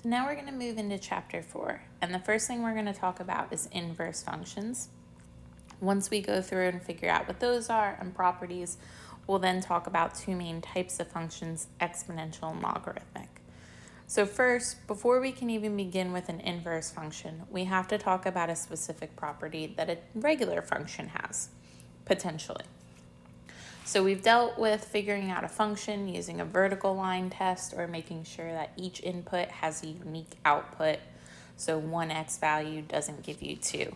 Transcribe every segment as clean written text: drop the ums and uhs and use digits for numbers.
So now we're going to move into chapter 4, and the first thing we're going to talk about is inverse functions. Once we go through and figure out what those are and properties, we'll then talk about two main types of functions, exponential and logarithmic. So first, before we can even begin with an inverse function, we have to talk about a specific property that a regular function has, potentially. So we've dealt with figuring out a function using a vertical line test or making sure that each input has a unique output, so one x value doesn't give you 2.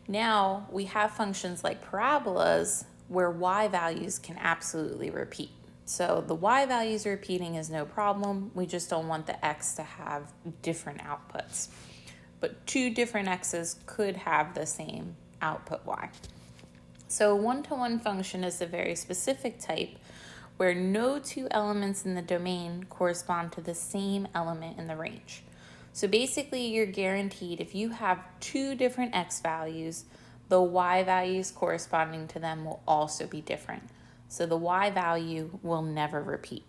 Now we have functions like parabolas where y values can absolutely repeat. So the y values repeating is no problem. We just don't want the x to have different outputs. But two different x's could have the same output y. So a one-to-one function is a very specific type where no two elements in the domain correspond to the same element in the range. So basically you're guaranteed if you have two different x values, the y values corresponding to them will also be different. So the y value will never repeat.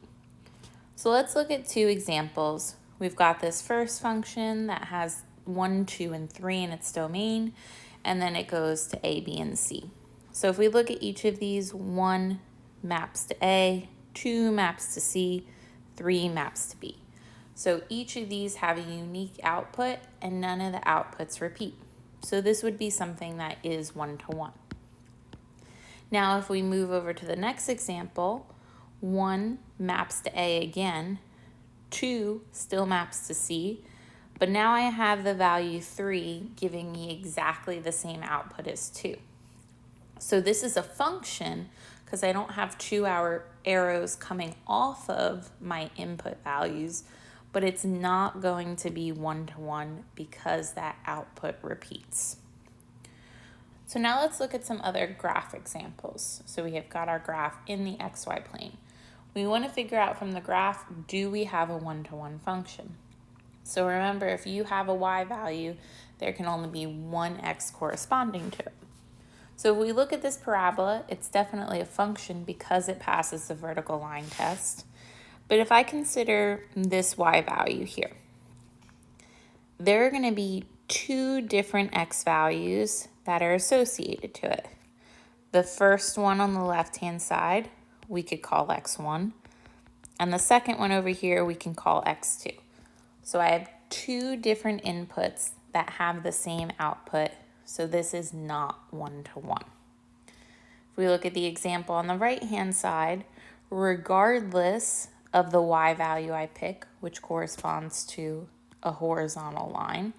So let's look at two examples. We've got this first function that has 1, 2, and 3 in its domain, and then it goes to a, b, and c. So if we look at each of these, 1 maps to A, 2 maps to C, 3 maps to B. So each of these have a unique output and none of the outputs repeat. So this would be something that is one-to-one. Now if we move over to the next example, 1 maps to A again, 2 still maps to C, but now I have the value 3 giving me exactly the same output as 2. So this is a function because I don't have 2 arrows coming off of my input values, but it's not going to be one-to-one because that output repeats. So now let's look at some other graph examples. So we have got our graph in the xy plane. We want to figure out from the graph, do we have a one-to-one function? So remember, if you have a y value, there can only be one x corresponding to it. So if we look at this parabola, it's definitely a function because it passes the vertical line test. But if I consider this y value here, there are going to be two different x values that are associated to it. The first one on the left-hand side, we could call x1. And the second one over here, we can call x2. So I have two different inputs that have the same output. So this is not one-to-one. If we look at the example on the right-hand side, regardless of the y value I pick, which corresponds to a horizontal line,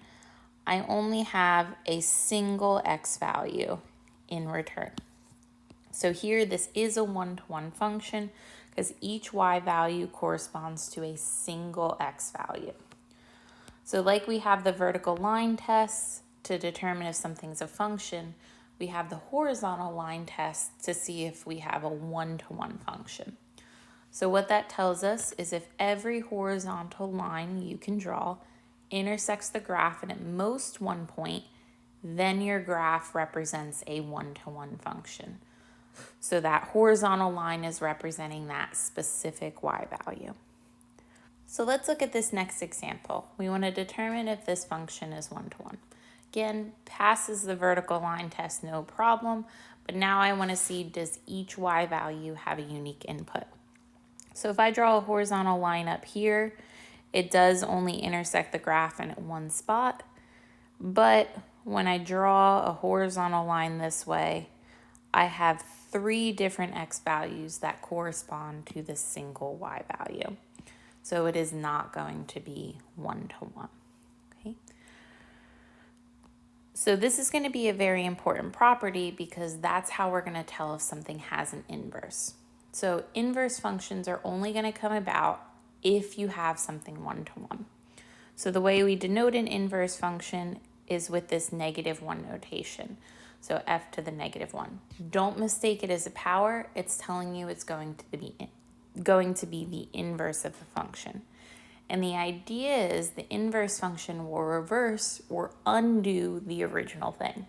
I only have a single x value in return. So here this is a one-to-one function because each y value corresponds to a single x value. So like we have the vertical line tests to determine if something's a function, we have the horizontal line test to see if we have a one-to-one function. So what that tells us is if every horizontal line you can draw intersects the graph and at most one point, then your graph represents a one-to-one function. So that horizontal line is representing that specific y value. So let's look at this next example. We want to determine if this function is one-to-one. Again, passes the vertical line test, no problem. But now I want to see, does each y value have a unique input? So if I draw a horizontal line up here, it does only intersect the graph in one spot. But when I draw a horizontal line this way, I have 3 different x values that correspond to the single y value. So it is not going to be one-to-one. Okay. So this is going to be a very important property because that's how we're going to tell if something has an inverse. So inverse functions are only going to come about if you have something one-to-one. So the way we denote an inverse function is with this -1 notation. So f to the -1. Don't mistake it as a power. It's telling you it's going to be the inverse of the function. And the idea is the inverse function will reverse or undo the original thing.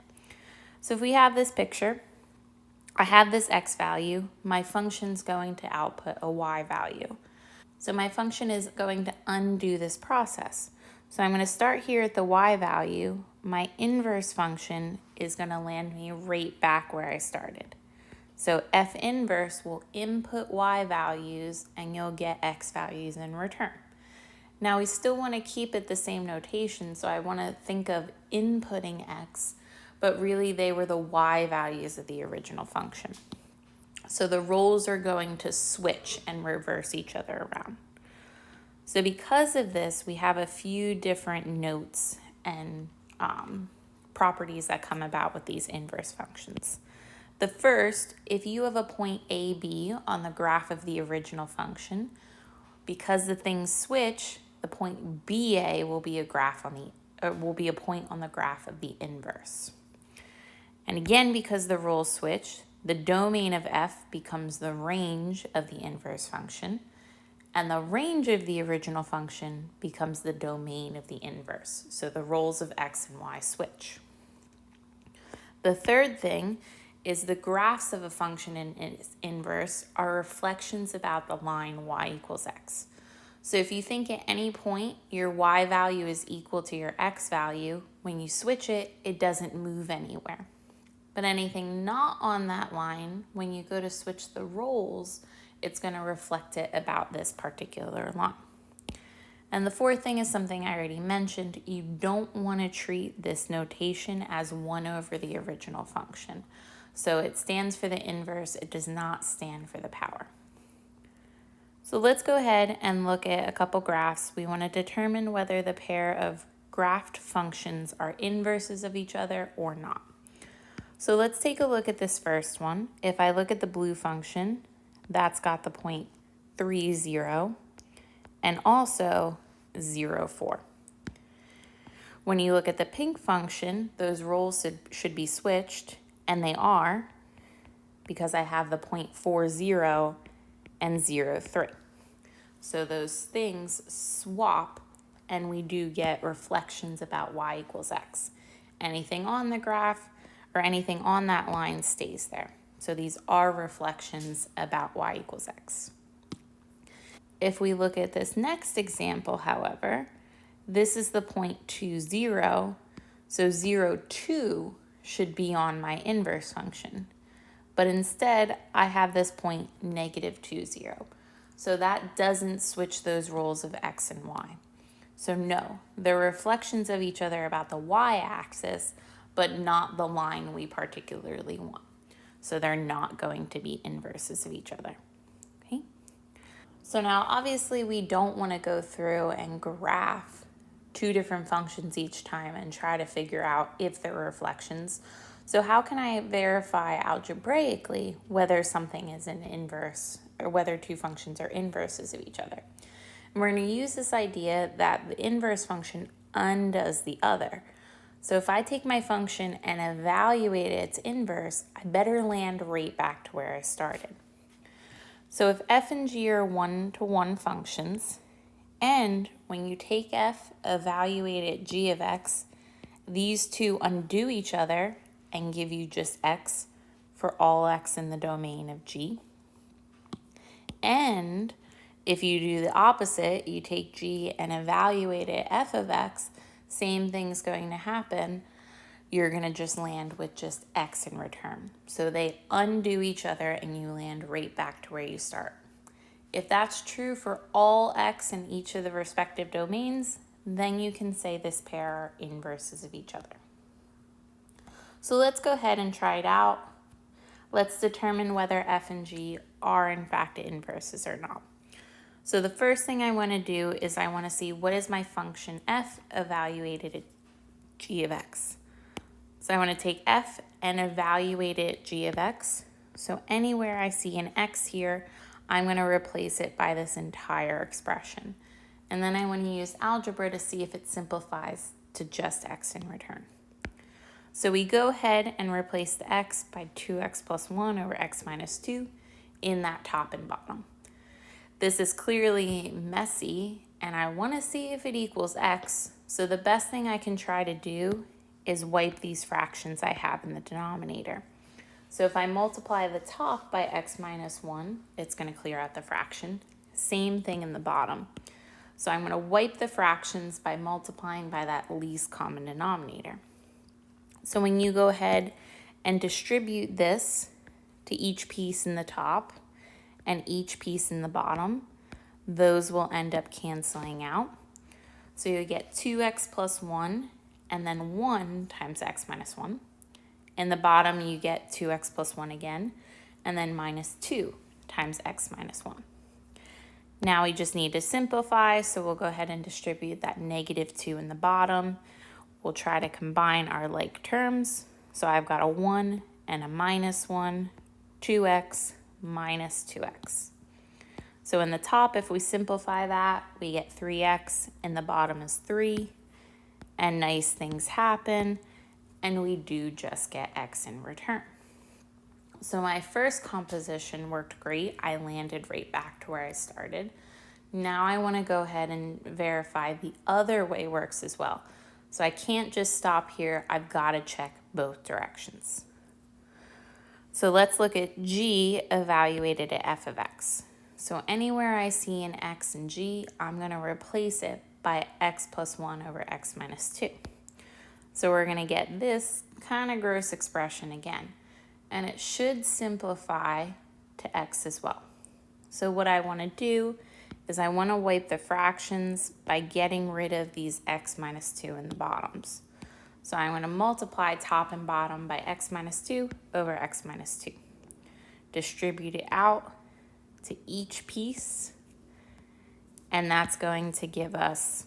So if we have this picture, I have this x value, my function's going to output a y value. So my function is going to undo this process. So I'm going to start here at the y value. My inverse function is going to land me right back where I started. So f inverse will input y values and you'll get x values in return. Now we still want to keep it the same notation, so I want to think of inputting x, but really they were the y values of the original function. So the roles are going to switch and reverse each other around. So because of this, we have a few different notes and properties that come about with these inverse functions. The first, if you have a point AB on the graph of the original function, because the things switch, the point BA will be a point on the graph of the inverse. And again, because the roles switch, the domain of f becomes the range of the inverse function, and the range of the original function becomes the domain of the inverse. So the roles of x and y switch. The third thing is the graphs of a function in its inverse are reflections about the line y equals x. So if you think at any point your y value is equal to your x value, when you switch it, it doesn't move anywhere. But anything not on that line, when you go to switch the roles, it's going to reflect it about this particular line. And the fourth thing is something I already mentioned. You don't want to treat this notation as 1 over the original function. So it stands for the inverse. It does not stand for the power. So let's go ahead and look at a couple graphs. We want to determine whether the pair of graphed functions are inverses of each other or not. So let's take a look at this first one. If I look at the blue function, that's got the point 3, 0, and also 0, 4. When you look at the pink function, those roles should be switched, and they are, because I have the point 4, 0 and 0, 3. So those things swap, and we do get reflections about y equals x. Anything on the graph or anything on that line stays there. So these are reflections about y equals x. If we look at this next example, however, this is the point 2, 0. So 0, 2 should be on my inverse function. But instead, I have this point -2, 0. So that doesn't switch those roles of x and y. So no, they're reflections of each other about the y-axis, but not the line we particularly want. So they're not going to be inverses of each other. Okay? So now obviously we don't want to go through and graph 2 different functions each time and try to figure out if they're reflections. So how can I verify algebraically whether something is an inverse or whether 2 functions are inverses of each other? And we're going to use this idea that the inverse function undoes the other. So if I take my function and evaluate its inverse, I better land right back to where I started. So if f and g are 1-to-1 functions, and when you take f, evaluate at g of x, these two undo each other and give you just x for all x in the domain of g. And if you do the opposite, you take g and evaluate at f of x, same thing's going to happen. You're going to just land with just x in return. So they undo each other and you land right back to where you start. If that's true for all x in each of the respective domains, then you can say this pair are inverses of each other. So let's go ahead and try it out. Let's determine whether f and g are in fact inverses or not. So the first thing I want to do is I want to see what is my function f evaluated at g of x. So I want to take f and evaluate it at g of x. So anywhere I see an x here, I'm going to replace it by this entire expression. And then I want to use algebra to see if it simplifies to just x in return. So we go ahead and replace the x by 2x plus 1 over x minus 2 in that top and bottom. This is clearly messy, and I want to see if it equals x. So the best thing I can try to do is wipe these fractions I have in the denominator. So if I multiply the top by x minus 1, it's going to clear out the fraction. Same thing in the bottom. So I'm going to wipe the fractions by multiplying by that least common denominator. So when you go ahead and distribute this to each piece in the top and each piece in the bottom, those will end up canceling out. So you get 2x plus 1 and then 1 times x minus 1. In the bottom, you get 2x plus 1 again, and then minus 2 times x minus 1. Now we just need to simplify, so we'll go ahead and distribute that negative 2 in the bottom. We'll try to combine our like terms. So I've got a 1 and a minus 1, 2x minus 2x. So in the top, if we simplify that, we get 3x, and the bottom is 3, and nice things happen, and we do just get x in return. So my first composition worked great. I landed right back to where I started. Now I want to go ahead and verify the other way works as well. So I can't just stop here. I've got to check both directions. So let's look at g evaluated at f of x. So anywhere I see an x in g, I'm going to replace it by x plus 1 over x minus 2. So we're going to get this kind of gross expression again. And it should simplify to x as well. So what I want to do is I want to wipe the fractions by getting rid of these x minus 2 in the bottoms. So I'm going to multiply top and bottom by x minus 2 over x minus 2. Distribute it out to each piece, and that's going to give us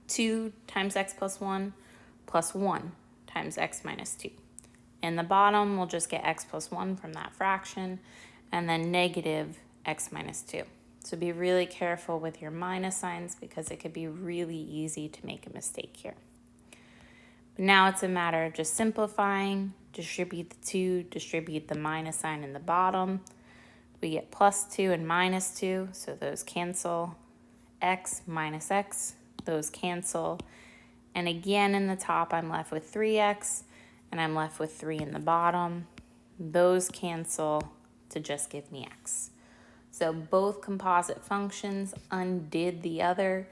2 times x plus 1 times x minus 2. In the bottom, we'll just get x plus 1 from that fraction, and then negative x minus 2. So be really careful with your minus signs because it could be really easy to make a mistake here. But now it's a matter of just simplifying, distribute the 2, distribute the minus sign in the bottom. We get plus 2 and minus 2, so those cancel. X minus x, those cancel. And again in the top, I'm left with 3x, and I'm left with 3 in the bottom. Those cancel to just give me x. So both composite functions undid the other,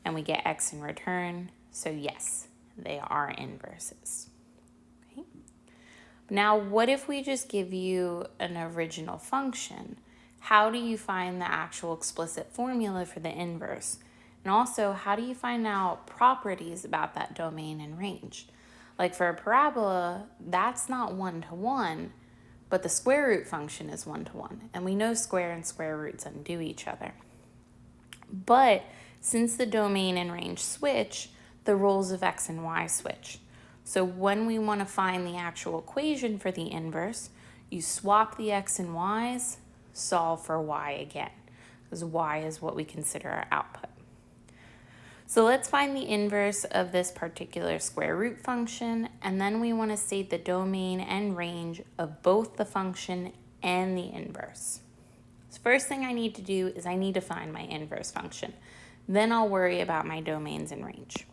and we get x in return. So yes, they are inverses. Okay. Now, what if we just give you an original function? How do you find the actual explicit formula for the inverse? And also, how do you find out properties about that domain and range? Like for a parabola, that's not 1-to-1, but the square root function is 1-to-1. And we know square and square roots undo each other. But since the domain and range switch, the roles of x and y switch. So when we want to find the actual equation for the inverse, you swap the x and y's, solve for y again, because y is what we consider our output. So let's find the inverse of this particular square root function, and then we want to state the domain and range of both the function and the inverse. So first thing I need to do is I need to find my inverse function. Then I'll worry about my domains and range.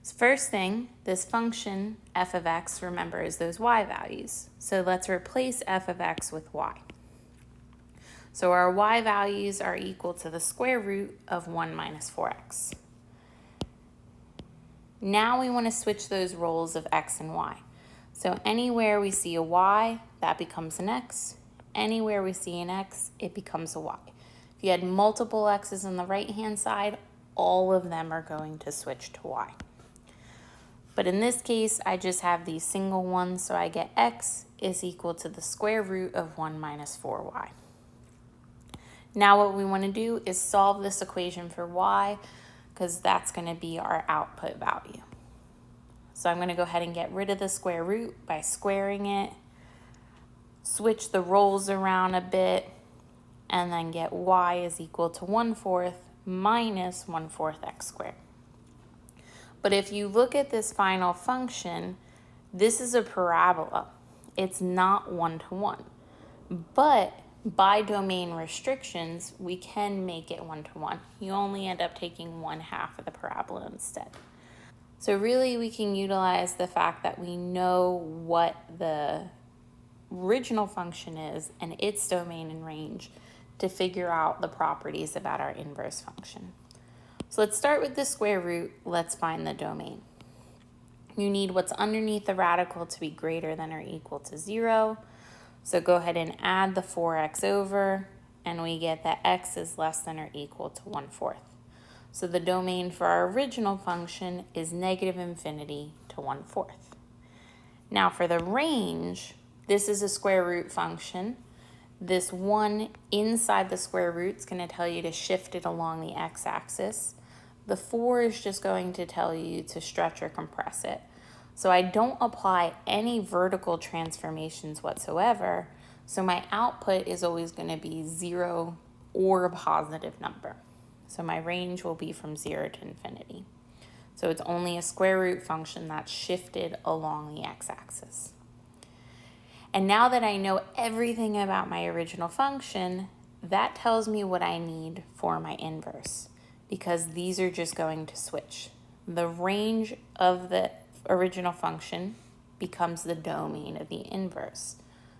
So first thing, this function, f of x, remember, is those y values. So let's replace f of x with y. So our y values are equal to the square root of 1 minus 4x. Now we want to switch those roles of x and y. So anywhere we see a y, that becomes an x. Anywhere we see an x, it becomes a y. If you had multiple x's on the right-hand side, all of them are going to switch to y. But in this case, I just have these single ones, so I get x is equal to the square root of 1 minus 4y. Now what we want to do is solve this equation for y, because that's going to be our output value. So I'm going to go ahead and get rid of the square root by squaring it, switch the roles around a bit, and then get y is equal to 1/4 minus 1/4 x squared. But if you look at this final function, this is a parabola. It's not 1-to-1. But by domain restrictions, we can make it 1-to-1. You only end up taking 1/2 of the parabola instead. So really we can utilize the fact that we know what the original function is and its domain and range to figure out the properties about our inverse function. So let's start with the square root. Let's find the domain. You need what's underneath the radical to be greater than or equal to 0. So go ahead and add the 4x over, and we get that x is less than or equal to 1/4. So the domain for our original function is -infinity to 1/4. Now for the range, this is a square root function. This 1 inside the square root is going to tell you to shift it along the x-axis. The 4 is just going to tell you to stretch or compress it. So I don't apply any vertical transformations whatsoever. So my output is always going to be 0 or a positive number. So my range will be from 0 to infinity. So it's only a square root function that's shifted along the x-axis. And now that I know everything about my original function, that tells me what I need for my inverse, because these are just going to switch. The range of the original function becomes the domain of the inverse.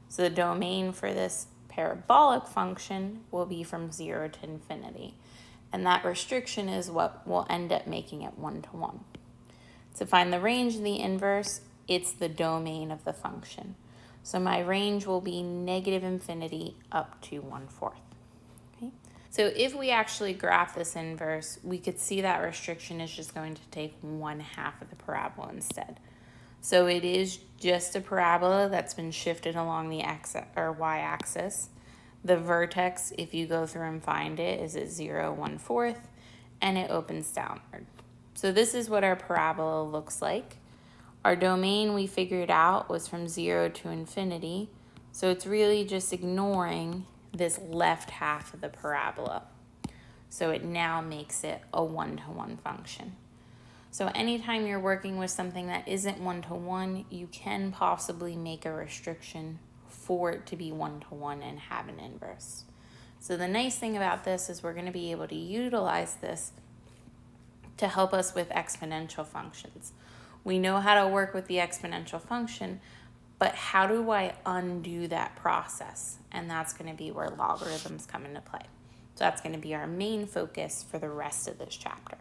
So the domain for this parabolic function will be from 0 to infinity. And that restriction is what will end up making it 1-to-1. To find the range of the inverse, it's the domain of the function. So my range will be -infinity up to 1/4. Okay? So if we actually graph this inverse, we could see that restriction is just going to take 1/2 of the parabola instead. So it is just a parabola that's been shifted along the x or y-axis. The vertex, if you go through and find it, is at 0, 1/4, and it opens downward. So this is what our parabola looks like. Our domain we figured out was from 0 to infinity, so it's really just ignoring this left half of the parabola. So it now makes it a 1-to-1 function. So anytime you're working with something that isn't 1-to-1, you can possibly make a restriction for it to be 1-to-1 and have an inverse. So the nice thing about this is we're going to be able to utilize this to help us with exponential functions. We know how to work with the exponential function, but how do I undo that process? And that's going to be where logarithms come into play. So that's going to be our main focus for the rest of this chapter.